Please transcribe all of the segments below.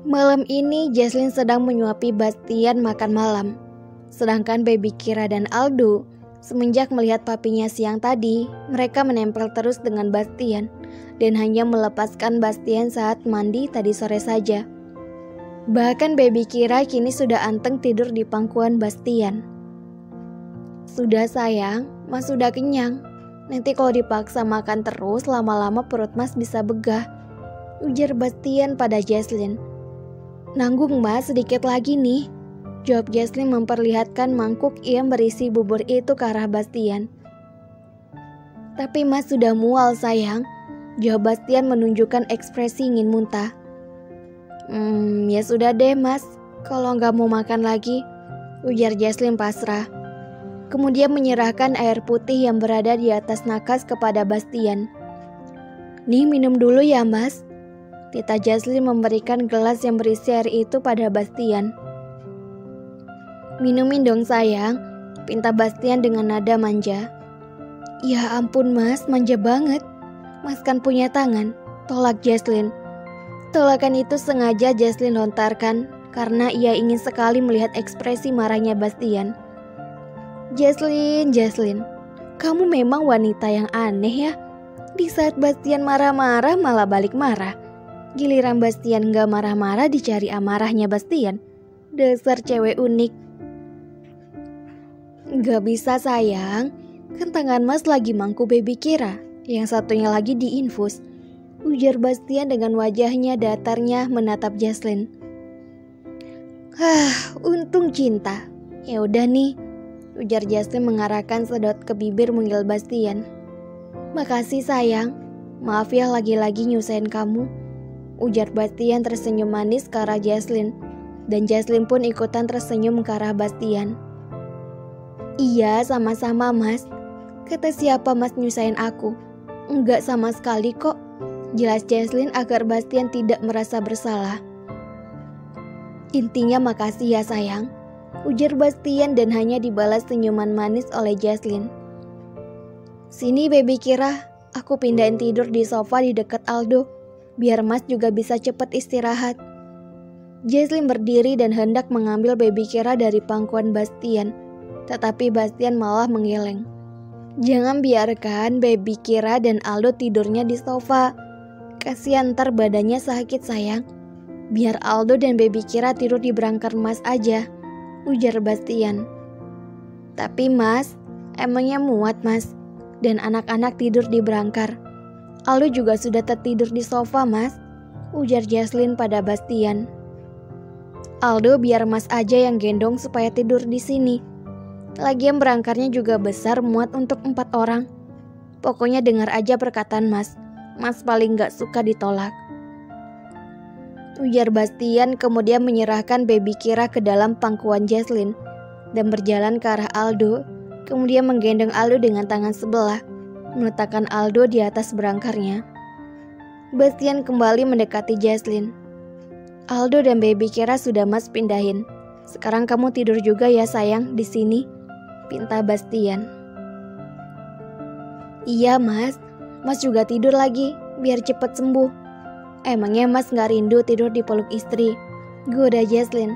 Malam ini Jesslyn sedang menyuapi Bastian makan malam. Sedangkan baby Kira dan Aldo, semenjak melihat papinya siang tadi, mereka menempel terus dengan Bastian dan hanya melepaskan Bastian saat mandi tadi sore saja. Bahkan baby Kira kini sudah anteng tidur di pangkuan Bastian. Sudah sayang, Mas sudah kenyang. Nanti kalau dipaksa makan terus, lama-lama perut Mas bisa begah, ujar Bastian pada Jesslyn. Nanggung Mas, sedikit lagi nih, jawab Jesslyn memperlihatkan mangkuk yang berisi bubur itu ke arah Bastian. Tapi Mas sudah mual sayang, jawab Bastian menunjukkan ekspresi ingin muntah. Ya sudah deh Mas, kalau nggak mau makan lagi, ujar Jesslyn pasrah. Kemudian menyerahkan air putih yang berada di atas nakas kepada Bastian. Nih minum dulu ya Mas. Tita Jesslyn memberikan gelas yang berisi air itu pada Bastian. Minumin dong sayang, pinta Bastian dengan nada manja. Ya ampun Mas, manja banget. Mas kan punya tangan, tolak Jesslyn. Tolakan itu sengaja Jesslyn lontarkan karena ia ingin sekali melihat ekspresi marahnya Bastian. Jesslyn, kamu memang wanita yang aneh ya. Di saat Bastian marah-marah malah balik marah. Giliran Bastian gak marah-marah dicari amarahnya Bastian. Dasar cewek unik. Gak bisa sayang, kan tangan Mas lagi mangku baby Kira, yang satunya lagi diinfus, ujar Bastian dengan wajahnya datarnya menatap Jesslyn. Untung cinta. Ya udah nih, ujar Jesslyn mengarahkan sedot ke bibir mungil Bastian. Makasih sayang, maaf ya lagi-lagi nyusahin kamu, ujar Bastian tersenyum manis ke arah Jesslyn, dan Jesslyn pun ikutan tersenyum ke arah Bastian. Iya, sama-sama Mas. Kata siapa Mas nyusahin aku? Enggak sama sekali kok, jelas Jesslyn agar Bastian tidak merasa bersalah. Intinya makasih ya sayang, ujar Bastian dan hanya dibalas senyuman manis oleh Jesslyn. Sini baby Kira, aku pindahin tidur di sofa di dekat Aldo, biar Mas juga bisa cepat istirahat. Jesslyn berdiri dan hendak mengambil baby Kira dari pangkuan Bastian, tetapi Bastian malah menggeleng. Jangan biarkan baby Kira dan Aldo tidurnya di sofa. Kasihan ntar badannya sakit sayang. Biar Aldo dan baby Kira tidur di berangkar Mas aja, ujar Bastian. Tapi Mas, emangnya muat Mas? Dan anak-anak tidur di berangkar. Aldo juga sudah tertidur di sofa Mas, ujar Jesslyn pada Bastian. Aldo biar Mas aja yang gendong supaya tidur di sini. Lagian berangkarnya juga besar, muat untuk 4 orang. Pokoknya dengar aja perkataan Mas. Mas paling gak suka ditolak, ujar Bastian kemudian menyerahkan baby Kira ke dalam pangkuan Jesslyn dan berjalan ke arah Aldo, kemudian menggendong Aldo dengan tangan sebelah, meletakkan Aldo di atas berangkarnya. Bastian kembali mendekati Jesslyn. Aldo dan baby Kira sudah Mas pindahin. Sekarang kamu tidur juga ya sayang di sini, pinta Bastian. Iya Mas, Mas juga tidur lagi biar cepet sembuh. Emangnya Mas gak rindu tidur di peluk istri, goda Jesslyn.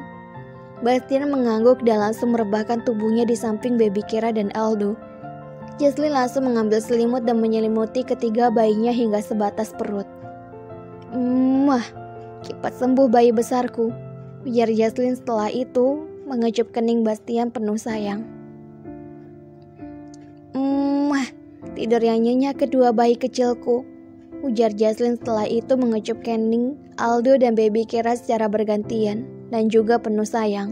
Bastian mengangguk dan langsung merebahkan tubuhnya di samping baby Kira dan Aldo. Jesslyn langsung mengambil selimut dan menyelimuti ketiga bayinya hingga sebatas perut. Cepat sembuh bayi besarku, ujar Jesslyn setelah itu mengecup kening Bastian penuh sayang. Tidur yang nyenyak kedua bayi kecilku, ujar Jesslyn setelah itu mengecup kening Aldo dan baby Kira secara bergantian dan juga penuh sayang.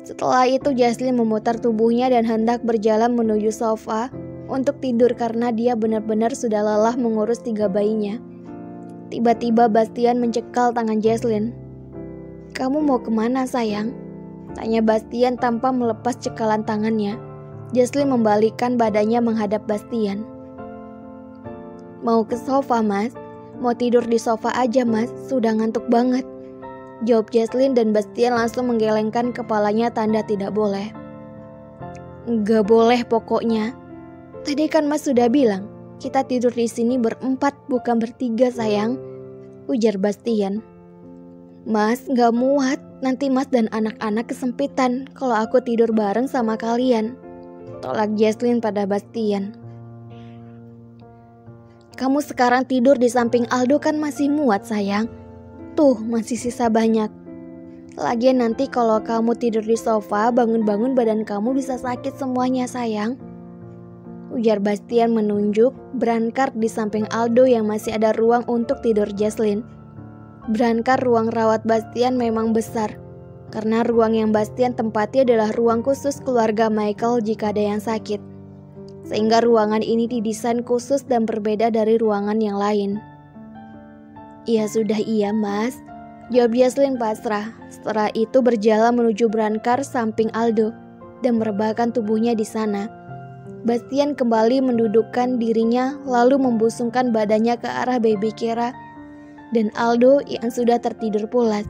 Setelah itu Jesslyn memutar tubuhnya dan hendak berjalan menuju sofa untuk tidur karena dia benar-benar sudah lelah mengurus 3 bayinya. Tiba-tiba Bastian mencekal tangan Jesslyn. Kamu mau kemana sayang? Tanya Bastian tanpa melepas cekalan tangannya. Jesslyn membalikkan badannya menghadap Bastian. Mau ke sofa Mas? Mau tidur di sofa aja Mas, sudah ngantuk banget, jawab Jesslyn dan Bastian langsung menggelengkan kepalanya tanda tidak boleh. Gak boleh pokoknya. Tadi kan Mas sudah bilang, kita tidur di sini 4 bukan 3 sayang, ujar Bastian. Mas gak muat, nanti Mas dan anak-anak kesempitan kalau aku tidur bareng sama kalian, tolak Jesslyn pada Bastian. Kamu sekarang tidur di samping Aldo kan masih muat sayang. Tuh masih sisa banyak. Lagian nanti kalau kamu tidur di sofa, bangun-bangun badan kamu bisa sakit semuanya sayang, ujar Bastian menunjuk berangkar di samping Aldo yang masih ada ruang untuk tidur Jesslyn. Berangkar ruang rawat Bastian memang besar, karena ruang yang Bastian tempati adalah ruang khusus keluarga Michael jika ada yang sakit. Sehingga ruangan ini didesain khusus dan berbeda dari ruangan yang lain. Ya sudah iya mas, jawab Jesslyn pasrah. Setelah itu berjalan menuju berangkar samping Aldo dan merebahkan tubuhnya di sana. Bastian kembali mendudukkan dirinya lalu membusungkan badannya ke arah baby Kira dan Aldo yang sudah tertidur pulas.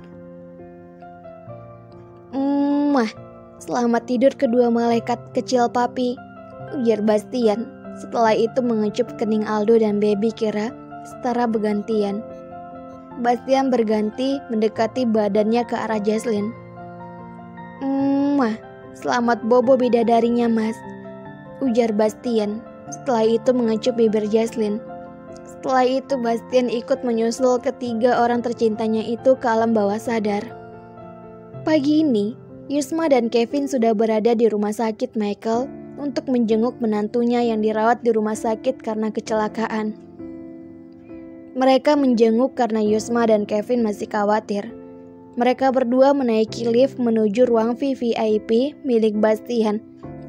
Selamat tidur kedua malaikat kecil papi, ujar Bastian. Setelah itu mengecup kening Aldo dan baby Kira secara bergantian. Bastian berganti mendekati badannya ke arah Jesslyn. Selamat bobo bidadarinya mas, ujar Bastian. Setelah itu mengecup bibir Jesslyn. Setelah itu Bastian ikut menyusul ketiga orang tercintanya itu ke alam bawah sadar. Pagi ini, Yusma dan Kevin sudah berada di rumah sakit Michael untuk menjenguk menantunya yang dirawat di rumah sakit karena kecelakaan. Mereka menjenguk karena Yusma dan Kevin masih khawatir. Mereka berdua menaiki lift menuju ruang VVIP milik Bastian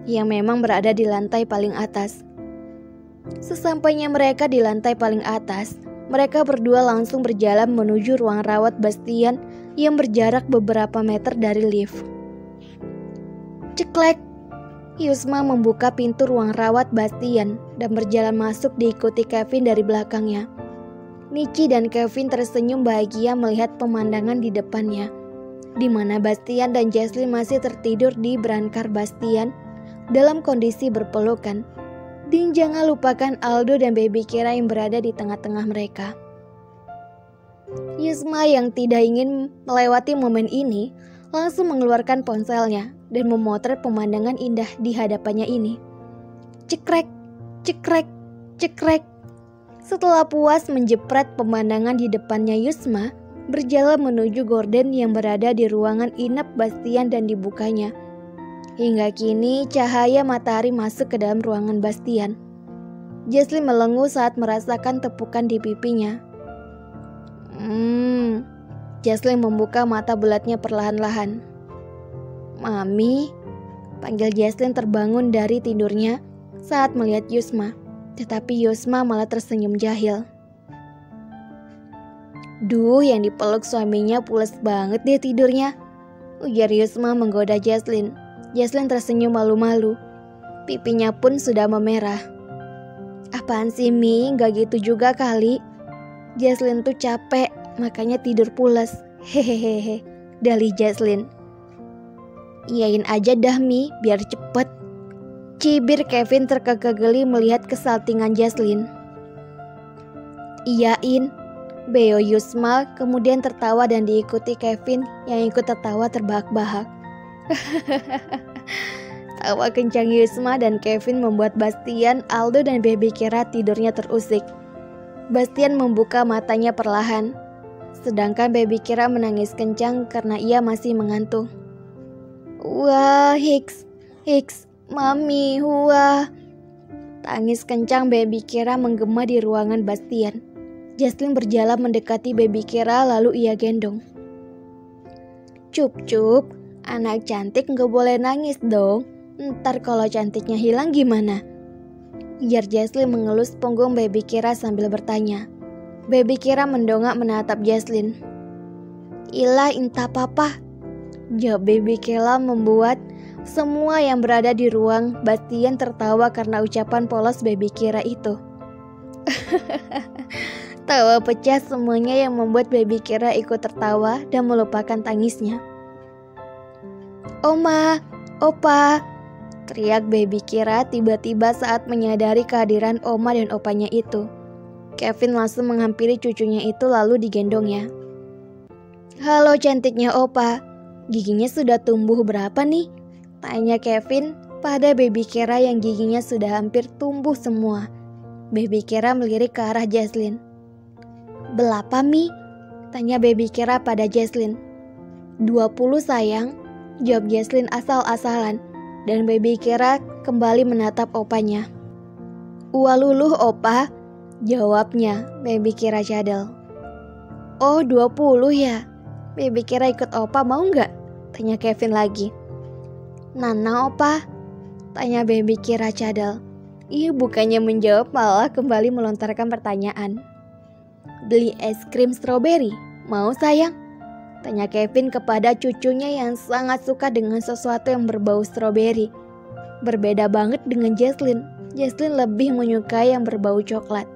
yang memang berada di lantai paling atas. Sesampainya mereka di lantai paling atas, mereka berdua langsung berjalan menuju ruang rawat Bastian yang berjarak beberapa meter dari lift. Ceklek! Yusma membuka pintu ruang rawat Bastian dan berjalan masuk diikuti Kevin dari belakangnya. Nicky dan Kevin tersenyum bahagia melihat pemandangan di depannya, di mana Bastian dan Jesslyn masih tertidur di berangkar Bastian dalam kondisi berpelukan. Dan jangan lupakan Aldo dan baby Kira yang berada di tengah-tengah mereka. Yusma yang tidak ingin melewati momen ini langsung mengeluarkan ponselnya dan memotret pemandangan indah di hadapannya ini. Cekrek, cekrek, cekrek. Setelah puas menjepret pemandangan di depannya, Yusma berjalan menuju gorden yang berada di ruangan inap Bastian dan dibukanya. Hingga kini cahaya matahari masuk ke dalam ruangan Bastian. Jesslyn melenguh saat merasakan tepukan di pipinya. Jesslyn membuka mata bulatnya perlahan-lahan. Mami, panggil Jesslyn terbangun dari tidurnya saat melihat Yusma. Tetapi Yusma malah tersenyum jahil. Duh, yang dipeluk suaminya pules banget deh tidurnya, ujar Yusma menggoda Jesslyn. Jesslyn tersenyum malu-malu. Pipinya pun sudah memerah. Apaan sih Mi, gak gitu juga kali. Jesslyn tuh capek, makanya tidur pules. Hehehe, dali Jesslyn. Iyain aja dah Mi, biar cepet. Cibir Kevin terkekeh-geli melihat kesaltingan Jesslyn. Iyain, beo Yusma kemudian tertawa dan diikuti Kevin yang ikut tertawa terbahak-bahak. Tawa kencang Yusma dan Kevin membuat Bastian, Aldo dan baby Kira tidurnya terusik. Bastian membuka matanya perlahan, sedangkan baby Kira menangis kencang karena ia masih mengantuk. Wah, Hicks, Mami, wah. Tangis kencang baby Kira menggema di ruangan Bastian. Jesslyn berjalan mendekati baby Kira lalu ia gendong. Cup, anak cantik gak boleh nangis dong. Ntar kalau cantiknya hilang gimana? Ujar Jesslyn mengelus punggung baby Kira sambil bertanya. Baby Kira mendongak menatap Jesslyn. Ilah entah papa, jawab baby Kira membuat semua yang berada di ruang Bastian tertawa karena ucapan polos baby Kira itu. Tawa pecah semuanya yang membuat baby Kira ikut tertawa dan melupakan tangisnya. Oma, opa, teriak baby Kira tiba-tiba saat menyadari kehadiran oma dan opanya itu. Kevin langsung menghampiri cucunya itu lalu digendongnya. Halo cantiknya opa, giginya sudah tumbuh berapa nih? Tanya Kevin pada baby Kera yang giginya sudah hampir tumbuh semua. Baby Kera melirik ke arah Jesslyn. Berapa Mi? Tanya baby Kera pada Jesslyn. 20 sayang, jawab Jesslyn asal-asalan. Dan baby Kera kembali menatap opanya. Ualuluh opa, jawabnya baby Kera cadel. Oh 20 ya? Baby Kera ikut opa mau nggak? Tanya Kevin lagi. Nana opa? Tanya baby Kera cadel. Ia bukannya menjawab malah kembali melontarkan pertanyaan. Beli es krim stroberi? Mau sayang? Tanya Kevin kepada cucunya yang sangat suka dengan sesuatu yang berbau stroberi. Berbeda banget dengan Jesslyn. Jesslyn lebih menyukai yang berbau coklat.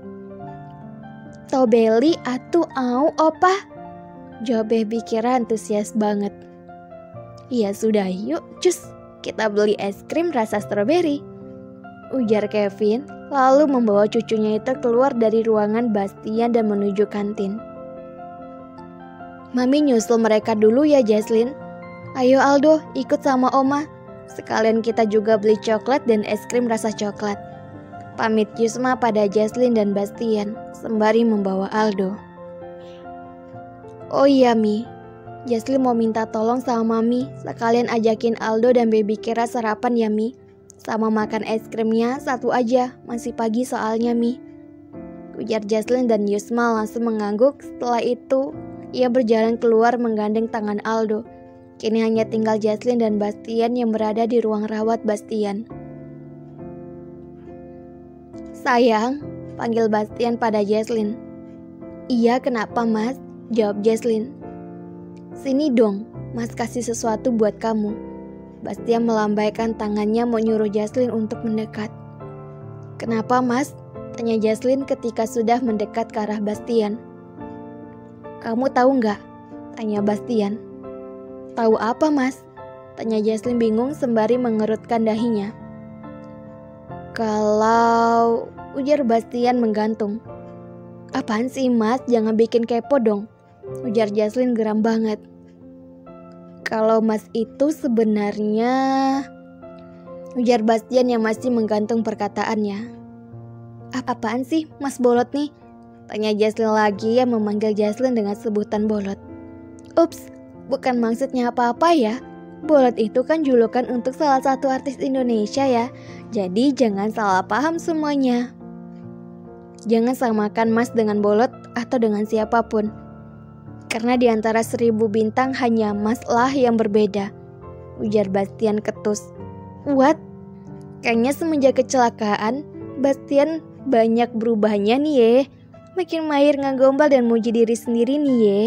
Tobeli atuh au opa? Jawab baby Kera antusias banget. Ya sudah yuk cus, kita beli es krim rasa stroberi, ujar Kevin lalu membawa cucunya itu keluar dari ruangan Bastian dan menuju kantin. Mami nyusul mereka dulu ya Jesslyn. Ayo Aldo ikut sama Oma. Sekalian kita juga beli coklat dan es krim rasa coklat. Pamit Yusma pada Jesslyn dan Bastian sembari membawa Aldo. Oh iya Mi, Jesslyn mau minta tolong sama Mami. Sekalian ajakin Aldo dan baby Kera sarapan ya Mi. Sama makan es krimnya satu aja, masih pagi soalnya Mi, ujar Jesslyn dan Yusma langsung mengangguk. Setelah itu ia berjalan keluar menggandeng tangan Aldo. Kini hanya tinggal Jesslyn dan Bastian yang berada di ruang rawat Bastian. Sayang, panggil Bastian pada Jesslyn. Iya kenapa mas? Jawab Jesslyn. Sini dong, mas kasih sesuatu buat kamu. Bastian melambaikan tangannya menyuruh Jesslyn untuk mendekat. Kenapa mas? Tanya Jesslyn ketika sudah mendekat ke arah Bastian. Kamu tahu nggak? Tanya Bastian. Tahu apa mas? Tanya Jesslyn bingung sembari mengerutkan dahinya. Kalau, ujar Bastian menggantung. Apaan sih mas? Jangan bikin kepo dong, ujar Jesslyn geram banget. Kalau mas itu sebenarnya, ujar Bastian yang masih menggantung perkataannya. Apaan sih mas bolot nih? Tanya Jesslyn lagi yang memanggil Jesslyn dengan sebutan bolot. Ups, bukan maksudnya apa-apa ya. Bolot itu kan julukan untuk salah satu artis Indonesia ya. Jadi jangan salah paham semuanya. Jangan samakan mas dengan bolot atau dengan siapapun. Karena di antara 1000 bintang hanya mas lah yang berbeda, ujar Bastian ketus. What? Kayaknya semenjak kecelakaan, Bastian banyak berubahnya nih ye. Makin mahir ngegombal dan muji diri sendiri nih ye.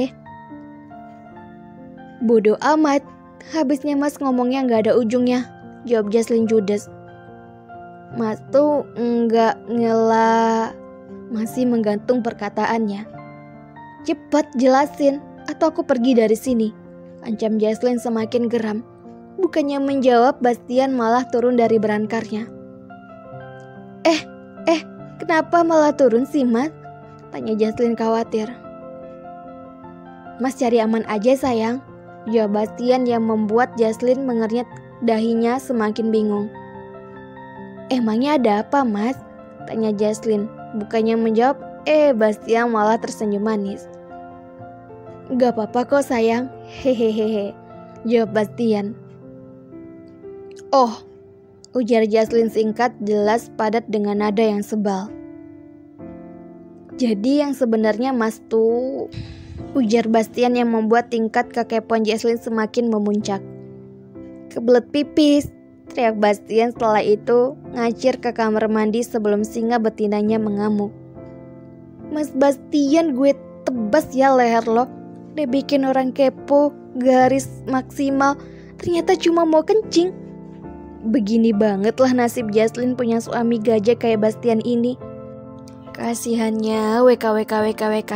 Bodoh amat, habisnya mas ngomongnya gak ada ujungnya, jawab Jesslyn judes. Mas tuh enggak ngelak, masih menggantung perkataannya. Cepat jelasin, atau aku pergi dari sini, ancam Jesslyn semakin geram. Bukannya menjawab, Bastian malah turun dari berankarnya. Kenapa malah turun sih mas? Tanya Jesslyn khawatir. Mas cari aman aja sayang, jawab Bastian yang membuat Jesslyn mengernyit dahinya semakin bingung. Emangnya ada apa mas? Tanya Jesslyn. Bukannya menjawab, Bastian malah tersenyum manis. Gak apa-apa kok sayang, hehehe, jawab Bastian. Oh, ujar Jesslyn singkat, jelas padat dengan nada yang sebal. Jadi yang sebenarnya mas tuh, ujar Bastian yang membuat tingkat kekepoan Jesslyn semakin memuncak. Kebelet pipis, teriak Bastian setelah itu ngacir ke kamar mandi sebelum singa betinanya mengamuk. Mas Bastian, gue tebas ya leher lo. Udah bikin orang kepo, garis maksimal, ternyata cuma mau kencing. Begini banget lah nasib Jesslyn punya suami gajah kayak Bastian ini. Kasihannya WKWK.